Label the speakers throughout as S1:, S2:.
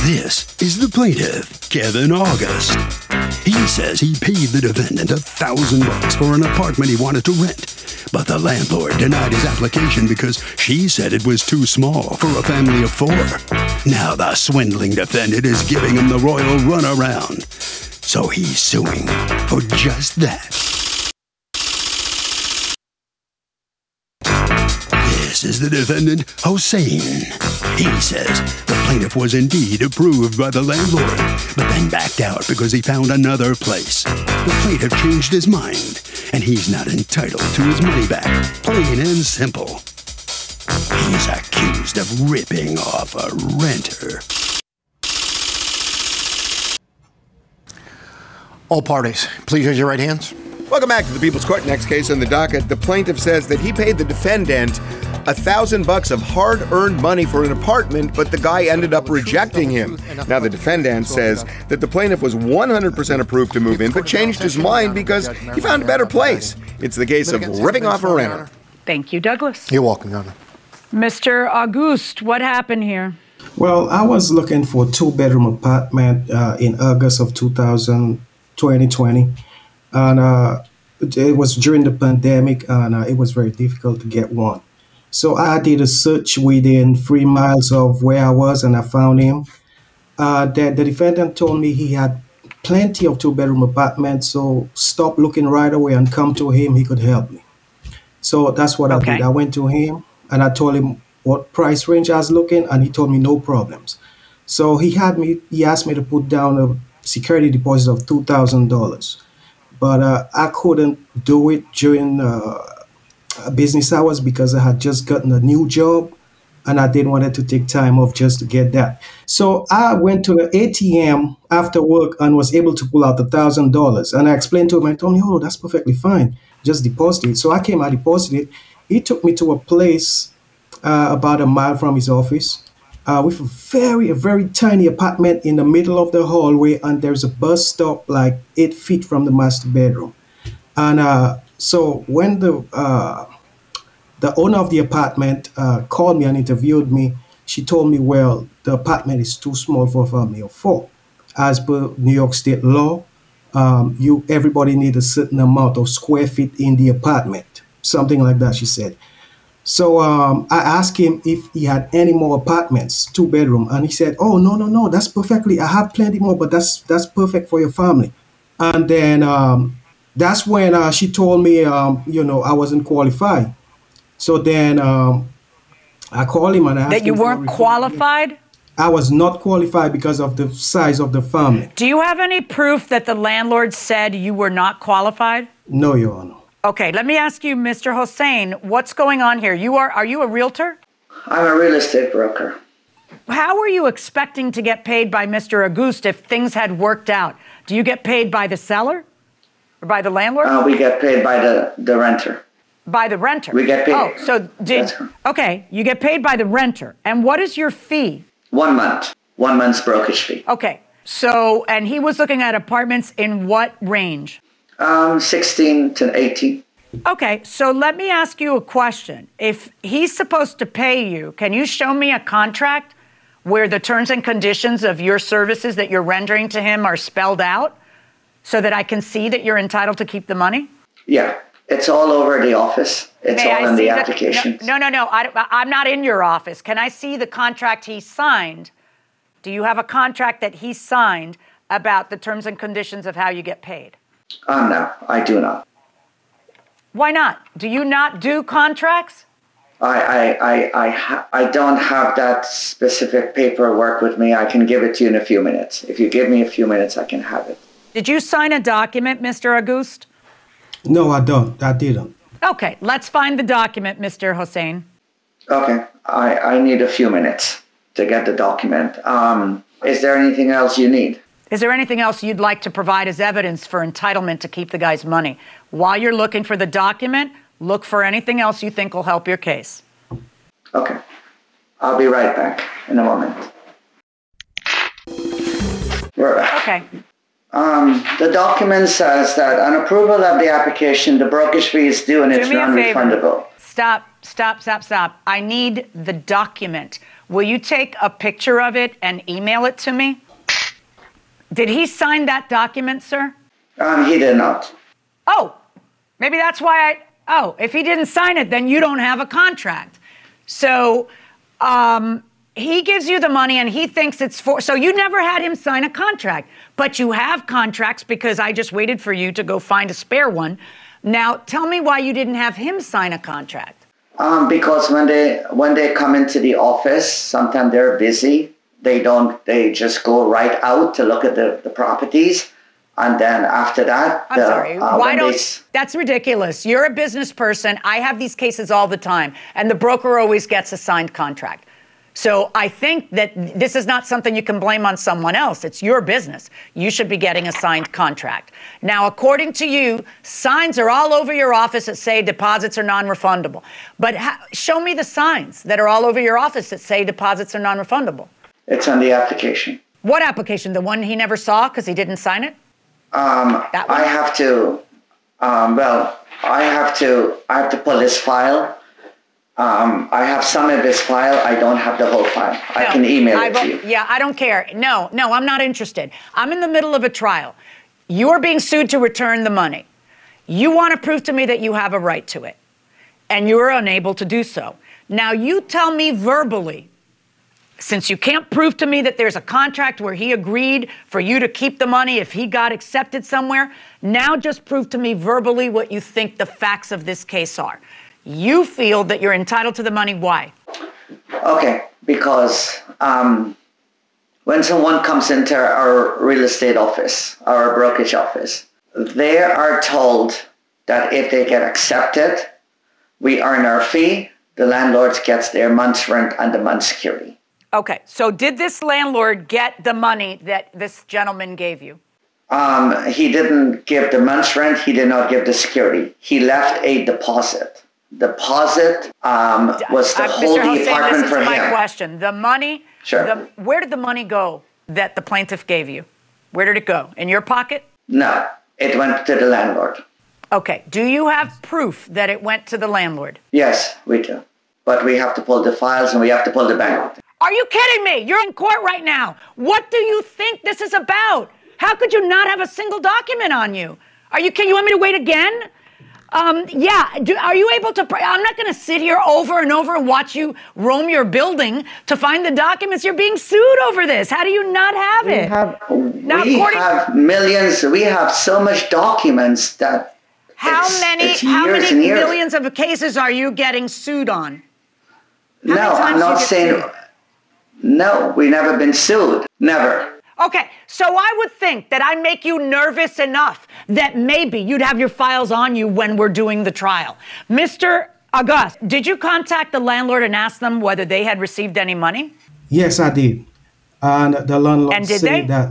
S1: This is the plaintiff, Kevin August. He says he paid the defendant $1,000 for an apartment he wanted to rent, but the landlord denied his application because she said it was too small for a family of 4. Now the swindling defendant is giving him the royal runaround, so he's suing for just that. This is the defendant, Hossein. He says the plaintiff was indeed approved by the landlord, but then backed out because he found another place. The plaintiff changed his mind, and he's not entitled to his money back, plain and simple. He's accused of ripping off a renter.
S2: All parties, please raise your right hands.
S3: Welcome back to the People's Court. Next case on the docket. The plaintiff says that he paid the defendant $1,000 of hard-earned money for an apartment, but the guy ended up rejecting him. Now the defendant says that the plaintiff was 100% approved to move in, but changed his mind because he found a better place. It's the case of ripping off a renter.
S4: Thank you, Douglas.
S2: You're welcome, Your Honor.
S4: Mr. Auguste, what happened here?
S5: Well, I was looking for a 2-bedroom apartment in August of 2020. And it was during the pandemic, and it was very difficult to get one. So I did a search within 3 miles of where I was, and I found him. The defendant told me he had plenty of 2-bedroom apartments, so stop looking right away and come to him. He could help me. So that's what I did. I went to him, and I told him what price range I was looking, and he told me no problems. So he asked me to put down a security deposit of $2,000. But I couldn't do it during business hours because I had just gotten a new job and I didn't want it to take time off just to get that. So I went to the ATM after work and was able to pull out $1,000. And I explained to him, I told him, oh, that's perfectly fine. Just deposit it. So I came, I deposited it. He took me to a place about a mile from his office with a very tiny apartment in the middle of the hallway, and there's a bus stop like 8 feet from the master bedroom. And so when the owner of the apartment called me and interviewed me, she told me, well, the apartment is too small for a family of 4. As per New York State law, everybody needs a certain amount of square feet in the apartment, something like that, she said. So I asked him if he had any more apartments, 2-bedroom, and he said, "Oh, no, that's perfectly. I have plenty more, but that's perfect for your family." And then that's when she told me, I wasn't qualified. So then I called him and I asked
S4: that you weren't qualified.
S5: I was not qualified because of the size of the family.
S4: Do you have any proof that the landlord said you were not qualified?
S5: No, Your Honor.
S4: Okay, let me ask you, Mr. Hossein, what's going on here? Are you a realtor?
S6: I'm a real estate broker.
S4: How were you expecting to get paid by Mr. Auguste if things had worked out? Do you get paid by the seller or by the landlord?
S6: We get paid by the renter.
S4: By the renter?
S6: We get paid.
S4: Oh, so okay, you get paid by the renter. And what is your fee?
S6: 1 month. 1 month's brokerage fee.
S4: Okay, so, and he was looking at apartments in what range?
S6: 16 to 18.
S4: Okay, so let me ask you a question. If he's supposed to pay you, can you show me a contract where the terms and conditions of your services that you're rendering to him are spelled out so that I can see that you're entitled to keep the money?
S6: Yeah, it's all over the office. It's all in the application.
S4: No, I'm not in your office. Can I see the contract he signed? Do you have a contract that he signed about the terms and conditions of how you get paid?
S6: No, I do not.
S4: Why not? Do you not do contracts?
S6: I don't have that specific paperwork with me. I can give it to you in a few minutes. If you give me a few minutes, I can have it.
S4: Did you sign a document, Mr. Auguste?
S5: No, I don't. I didn't.
S4: Okay, let's find the document, Mr. Hossein.
S6: Okay, I need a few minutes to get the document. Is there anything else you need?
S4: Is there anything else you'd like to provide as evidence for entitlement to keep the guy's money? While you're looking for the document, look for anything else you think will help your case.
S6: Okay. I'll be right back in a moment. We're back.
S4: Okay.
S6: The document says that on approval of the application, the brokerage fee is due and it's non-refundable.
S4: Stop. I need the document. Will you take a picture of it and email it to me? Did he sign that document, sir?
S6: He did not.
S4: Oh, maybe that's why if he didn't sign it, then you don't have a contract. So he gives you the money and he thinks it's so you never had him sign a contract, but you have contracts because I just waited for you to go find a spare one. Now, tell me why you didn't have him sign a contract.
S6: Because when they come into the office, sometimes they're busy. They just go right out to look at the properties. And then after that,
S4: I'm sorry. That's ridiculous. You're a business person. I have these cases all the time, and the broker always gets a signed contract. So I think that this is not something you can blame on someone else. It's your business. You should be getting a signed contract. Now, according to you, signs are all over your office that say deposits are non-refundable. But show me the signs that are all over your office that say deposits are non-refundable.
S6: It's on the application.
S4: What application? The one he never saw because he didn't sign it? That one?
S6: I have to. I have to pull this file. I have some of this file. I don't have the whole file. I can email it to you.
S4: Yeah, I don't care. No, I'm not interested. I'm in the middle of a trial. You're being sued to return the money. You want to prove to me that you have a right to it, and you're unable to do so. Now, you tell me verbally, since you can't prove to me that there's a contract where he agreed for you to keep the money if he got accepted somewhere, now just prove to me verbally what you think the facts of this case are. You feel that you're entitled to the money. Why?
S6: Okay, because when someone comes into our real estate office, our brokerage office, they are told that if they get accepted, we earn our fee, the landlord gets their month's rent and the month's security.
S4: Okay, so did this landlord get the money that this gentleman gave you?
S6: He didn't give the month's rent. He did not give the security. He left a deposit. Deposit was to hold the apartment for him.
S4: My question. The money,
S6: sure.
S4: Where did the money go that the plaintiff gave you? Where did it go? In your pocket?
S6: No, it went to the landlord.
S4: Okay, do you have proof that it went to the landlord?
S6: Yes, we do. But we have to pull the files and we have to pull the bank.
S4: Are you kidding me? You're in court right now. What do you think this is about? How could you not have a single document on you? You want me to wait again? Are you able to? I'm not going to sit here over and over and watch you roam your building to find the documents. You're being sued over this. How do you not have it?
S6: We have millions. We have so much documents that.
S4: How many millions of cases are you getting sued on?
S6: No, I'm not saying. No, we've never been sued. Never.
S4: Okay, so I would think that I make you nervous enough that maybe you'd have your files on you when we're doing the trial. Mr. August, did you contact the landlord and ask them whether they had received any money?
S5: Yes, I did. And the landlord said that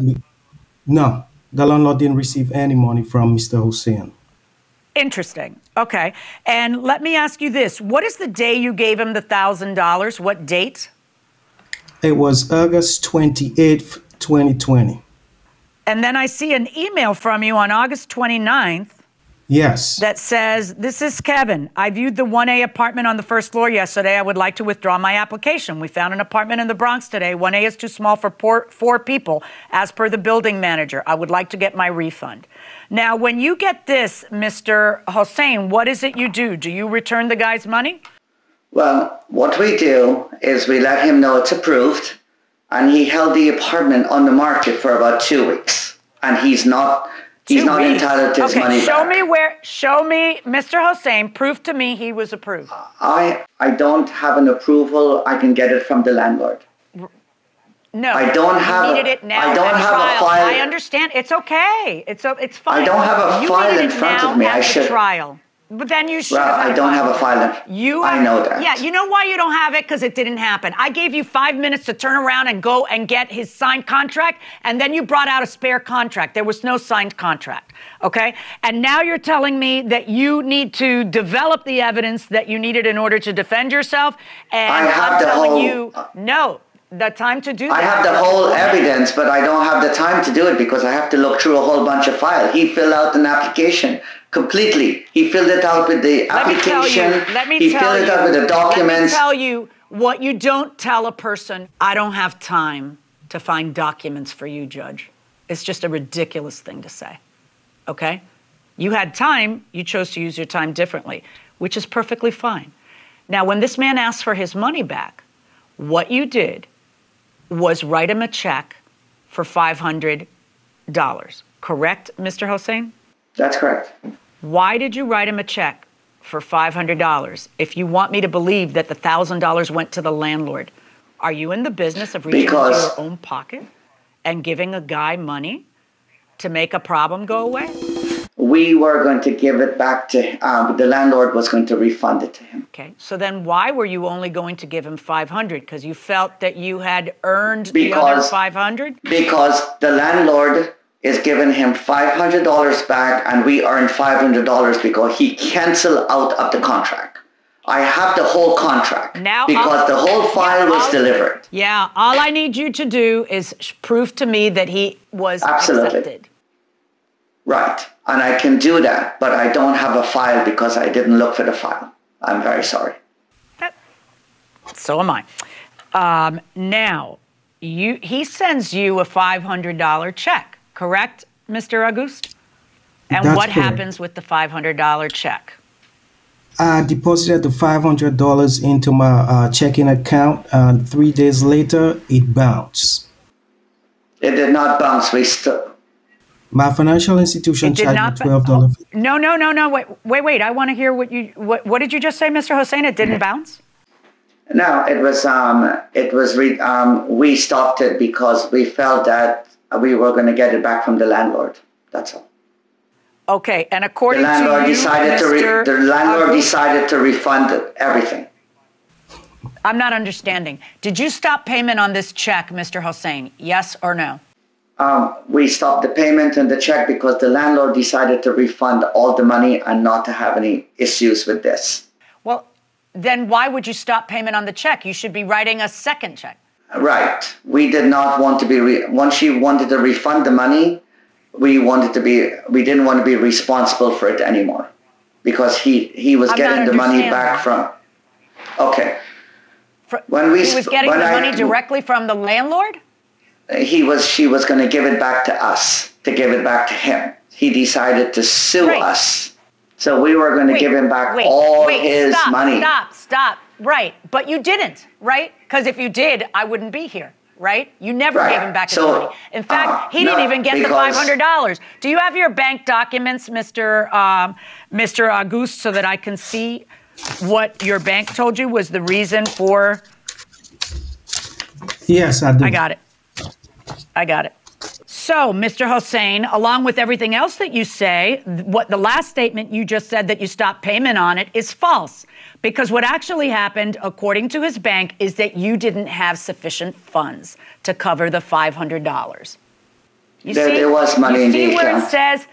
S5: no, the landlord didn't receive any money from Mr. Hussein. Interesting.
S4: Okay. And let me ask you this. What is the day you gave him the $1,000? What date?
S5: It was August 28th, 2020.
S4: And then I see an email from you on August 29th.
S5: Yes.
S4: That says, this is Kevin. I viewed the 1A apartment on the first floor yesterday. I would like to withdraw my application. We found an apartment in the Bronx today. 1A is too small for four people, as per the building manager. I would like to get my refund. Now, when you get this, Mr. Hossein, what is it you do? Do you return the guy's money?
S6: Well, what we do is we let him know it's approved, and he held the apartment on the market for about 2 weeks, and he's not entitled to his money back.
S4: Show me, Mr. Hossein, prove to me he was approved.
S6: I don't have an approval. I can get it from the landlord.
S4: No,
S6: I don't have.
S4: You needed it now.
S6: I don't have a file.
S4: I understand. It's okay. It's fine.
S6: I don't have a file in front of me. I should.
S4: Trial. But then you should.
S6: Well, I don't have a file. I know that.
S4: Yeah, you know why you don't have it? Because it didn't happen. I gave you 5 minutes to turn around and go and get his signed contract, and then you brought out a spare contract. There was no signed contract, okay? And now you're telling me that you need to develop the evidence that you needed in order to defend yourself, and I'm telling you, no. The time to do that.
S6: I have the whole evidence, but I don't have the time to do it because I have to look through a whole bunch of files. He filled out an application completely. He filled it out with the application.
S4: Let me tell you.
S6: He filled it out with the documents.
S4: Let me tell you What you don't tell a person, I don't have time to find documents for you, Judge. It's just a ridiculous thing to say, okay? You had time, you chose to use your time differently, which is perfectly fine. Now, when this man asked for his money back, what you did was write him a check for $500, correct, Mr. Hossein?
S6: That's correct.
S4: Why did you write him a check for $500 if you want me to believe that the $1,000 went to the landlord? Are you in the business of reaching into your own pocket and giving a guy money to make a problem go away?
S6: We were going to give it back to the landlord was going to refund it to him.
S4: Okay, so then why were you only going to give him $500? Because you felt that you had earned the other $500?
S6: Because the landlord is giving him $500 back, and we earned $500 because he canceled out of the contract. I have the whole contract
S4: now,
S6: because the whole file was delivered.
S4: Yeah, all I need you to do is prove to me that he was accepted.
S6: Right, and I can do that, but I don't have a file because I didn't look for the file. I'm very sorry.
S4: So am I. Now, he sends you a $500 check, correct, Mr. Auguste? And
S5: That's
S4: what
S5: correct.
S4: happens with the $500 check?
S5: I deposited the $500 into my checking account, and 3 days later, it bounced.
S6: It did not bounce.
S5: My financial institution charged me $12.
S4: No. Wait. I want to hear what did you just say, Mr. Hossein? It didn't bounce?
S6: No, we stopped it because we felt that we were going to get it back from the landlord. That's all.
S4: Okay, and according
S6: the landlord
S4: to you,
S6: the landlord decided to refund everything.
S4: I'm not understanding. Did you stop payment on this check, Mr. Hossein? Yes or no?
S6: We stopped the payment and the check because the landlord decided to refund all the money and not to have any issues with this.
S4: Well, then why would you stop payment on the check? You should be writing a second check.
S6: Right. We did not want to be, once she wanted to refund the money, we didn't want to be responsible for it anymore because he was getting the money back from, okay.
S4: He was getting the money directly from the landlord?
S6: She was going to give it back to us, to give it back to him. He decided to sue us. So we were going to give him back all his money.
S4: Stop. Right. But you didn't, right? Because if you did, I wouldn't be here, right? You never gave him back his money. In fact, he didn't even get the $500. Do you have your bank documents, Mr. Auguste, so that I can see what your bank told you was the reason for?
S5: Yes, I do.
S4: I got it. So, Mr. Hossein, along with everything else that you say, what the last statement you just said that you stopped payment on it is false. Because what actually happened, according to his bank, is that you didn't have sufficient funds to cover the $500.
S6: There was money in the account.
S4: You see where it says,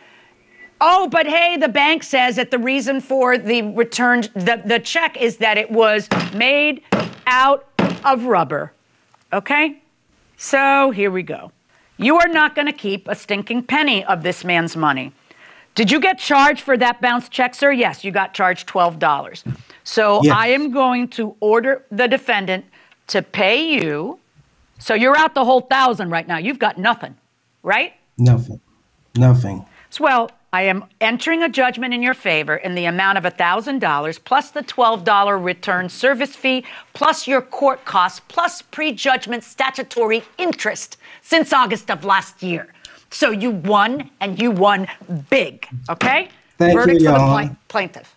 S4: oh, but hey, the bank says that the reason for the returned, the check is that it was made out of rubber. Okay? So here we go. You are not going to keep a stinking penny of this man's money. Did you get charged for that bounced check, sir? Yes, you got charged $12. So yes. I am going to order the defendant to pay you. So you're out the whole $1,000 right now. You've got nothing, right?
S5: Nothing.
S4: So, well, I am entering a judgment in your favor in the amount of $1,000 plus the $12 return service fee plus your court costs plus prejudgment statutory interest since August of last year. So you won, and you won big, okay?
S5: Thank
S4: Verdict
S5: you,
S4: for
S5: Your
S4: the plaintiff.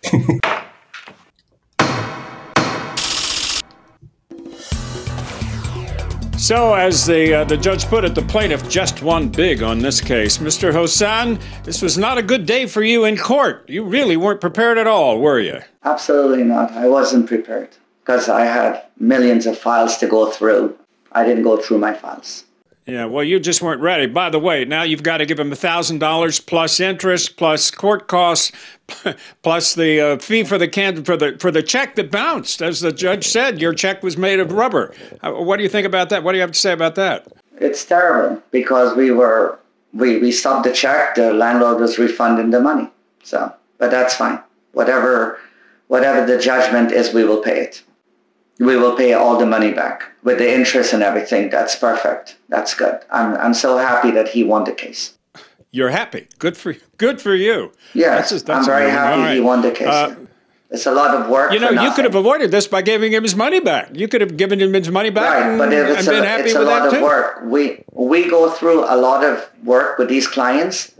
S7: So, as the judge put it, the plaintiff just won big on this case. Mr. Hossein, this was not a good day for you in court. You really weren't prepared at all, were you?
S6: Absolutely not. I wasn't prepared because I had millions of files to go through. I didn't go through my files.
S7: Yeah, well, you just weren't ready. By the way, now you've got to give him $1,000 plus interest, plus court costs, plus the fee for the check that bounced. As the judge said, your check was made of rubber. What do you think about that? What do you have to say about that?
S6: It's terrible because we stopped the check. The landlord was refunding the money. So, but that's fine. Whatever the judgment is, we will pay it. we will pay all the money back with the interest and everything. That's perfect. That's good. I'm so happy that he won the case.
S7: You're happy. Good for you.
S6: Yes, I'm very happy he won the case. It's a lot of work.
S7: You know, you could have avoided this by giving him his money back. You could have given him his money back,
S6: right? But if it's a lot of work. We go through a lot of work with these clients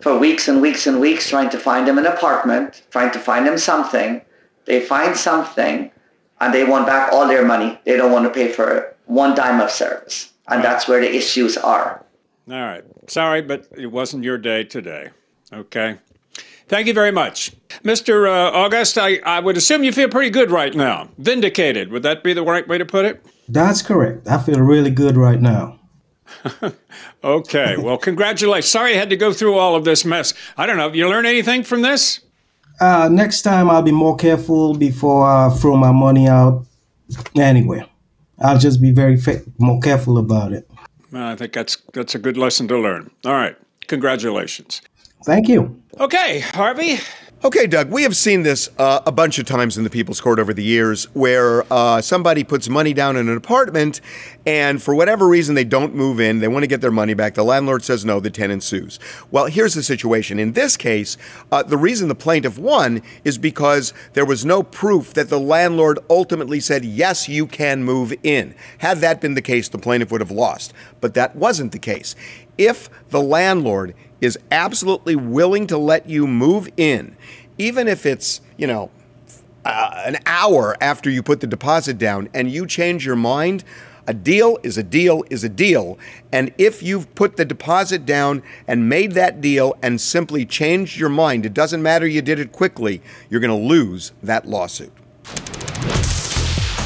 S6: for weeks and weeks and weeks, trying to find them an apartment, trying to find them something. They find something, and they want back all their money. They don't want to pay for one dime of service, and that's where the issues are.
S7: All right. Sorry, but it wasn't your day today. Okay. Thank you very much. Mr. August, I would assume you feel pretty good right now. Vindicated. Would that be the right way to put it?
S5: That's correct. I feel really good right now.
S7: Okay. Well, congratulations. Sorry I had to go through all of this mess. I don't know. You learn anything from this?
S5: Next time I'll be more careful before I throw my money out anywhere. I'll just be more careful about it.
S7: Well, I think that's a good lesson to learn. All right. Congratulations.
S5: Thank you.
S7: Okay, Harvey.
S3: Okay, Doug, we have seen this a bunch of times in the People's Court over the years where somebody puts money down in an apartment and for whatever reason they don't move in, they want to get their money back. The landlord says no, the tenant sues. Well, here's the situation. In this case, the reason the plaintiff won is because there was no proof that the landlord ultimately said, yes, you can move in. Had that been the case, the plaintiff would have lost. But that wasn't the case. If the landlord is absolutely willing to let you move in, even if it's, an hour after you put the deposit down and you change your mind, a deal is a deal is a deal. And if you've put the deposit down and made that deal and simply changed your mind, it doesn't matter you did it quickly, you're going to lose that lawsuit.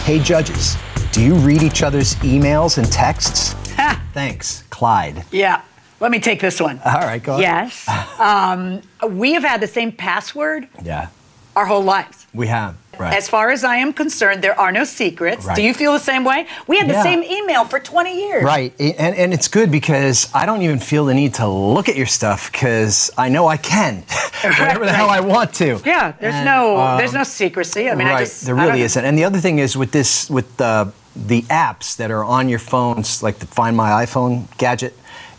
S8: Hey, judges, do you read each other's emails and texts? Thanks, Clyde.
S4: Yeah. Let me take this one.
S8: All right, go ahead.
S4: Yes. We have had the same password our whole lives.
S8: We have, right.
S4: As far as I am concerned, there are no secrets.
S8: Right.
S4: Do you feel the same way? We had the same email for 20 years.
S8: Right, and it's good because I don't even feel the need to look at your stuff because I know I can, whatever the hell I want to.
S4: Yeah, there's no secrecy. I mean,
S8: there really isn't. And the other thing is with the apps that are on your phones, like the Find My iPhone gadget,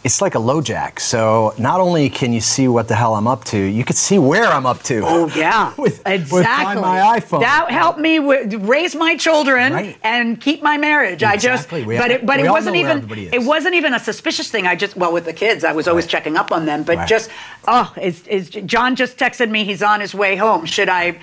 S8: it's like a LoJack. So not only can you see what the hell I'm up to, you can see where I'm up to.
S4: Oh, yeah.
S8: Exactly. With Find My iPhone.
S4: That helped me raise my children and keep my marriage.
S8: Exactly.
S4: It wasn't even a suspicious thing. With the kids, I was always checking up on them. But John just texted me he's on his way home. Should I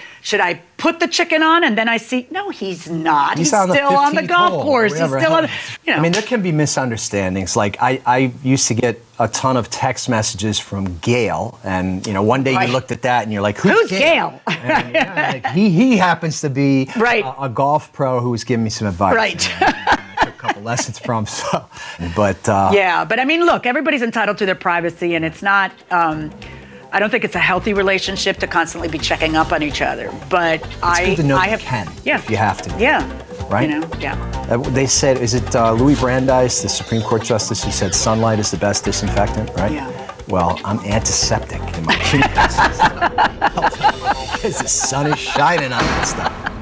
S4: put the chicken on? And then I see, no, he's not. He's still on the golf course. He's still on,
S8: I mean, there can be misunderstandings. Like I used to get a ton of text messages from Gail, and one day you looked at that and you're like, who's Gail? And, he happens to be a golf pro who was giving me some advice.
S4: Right.
S8: I took a couple lessons from. But
S4: I mean, look, everybody's entitled to their privacy, and it's not. I don't think it's a healthy relationship to constantly be checking up on each other. But
S8: it's good to know you can. Yeah. If you have to.
S4: Yeah.
S8: Right? They said, is it Louis Brandeis, the Supreme Court Justice, who said sunlight is the best disinfectant, right?
S4: Yeah.
S8: Well, I'm antiseptic in my treatment system because the sun is shining on that stuff.